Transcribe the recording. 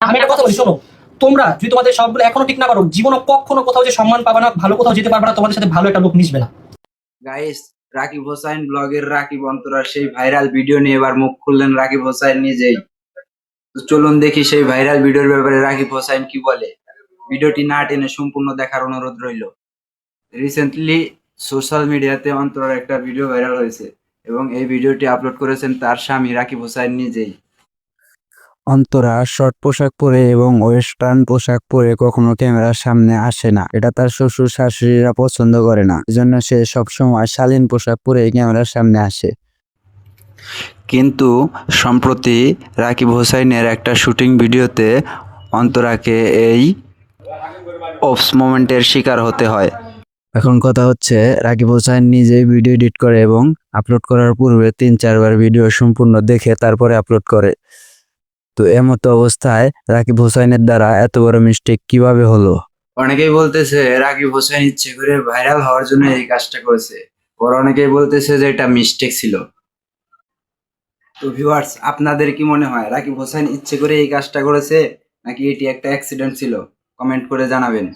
আমি একটা কথা বলি, শোনো, তোমরা যদি তোমাদের সবগুলো এখনো ঠিক না করো, জীবনে কখনো কোথাও যে সম্মান পাবে না, ভালো কোথাও যেতে পারবে না, তোমাদের সাথে ভালো একটা লোক মিশবে না। গাইস, রাকিব হোসাইন ব্লগের রাকিব অন্তরার সেই ভাইরাল ভিডিও নিয়ে এবার মুখ খুললেন রাকিব হোসাইন নিজেই। তো চলুন দেখি সেই ভাইরাল ভিডিওর ব্যাপারে রাকিব হোসাইন কি বলে। ভিডিওটি না টেনে সম্পূর্ণ দেখার অনুরোধ রইল। রিসেন্টলি সোশ্যাল মিডিয়াতে অন্তরার একটা ভিডিও ভাইরাল হয়েছে এবং এই ভিডিওটি আপলোড করেছেন তার স্বামী রাকিব হোসাইন নিজেই। অন্তরা শর্ট পোশাক পরে এবং ওয়েস্টার্ন পোশাক পরে কখনো ক্যামেরার সামনে আসে না। এটা তার শ্বশুর শাশুড়িরা পছন্দ করে না, এজন্য সে সবসময় শালীন পোশাক পরে ক্যামেরার সামনে আসে। কিন্তু সম্প্রতি রাকিব হোসাইনের একটা শুটিং ভিডিওতে অন্তরাকে এই অফস মোমেন্টের শিকার হতে হয়। এখন কথা হচ্ছে, রাকিব হোসাইন নিজেই ভিডিও এডিট করে এবং আপলোড করার পূর্বে ৩-৪ বার ভিডিও সম্পূর্ণ দেখে তারপরে আপলোড করে। তো এমতো অবস্থায় রাকিব হোসাইনের দ্বারা এত বড় মিস্টেক কিভাবে হলো? অনেকেই বলতেছে রাকিব হোসাইন ইচ্ছে করে ভাইরাল হওয়ার জন্য এই কাজটা করেছে, ওর অনেকেই বলতেছে যে এটা মিস্টেক ছিল। তো ভিউয়ার্স, আপনাদের কি মনে হয় রাকিব হোসাইন ইচ্ছে করে এই কাজটা করেছে নাকি এটি একটা অ্যাক্সিডেন্ট ছিল? কমেন্ট করে জানাবেন।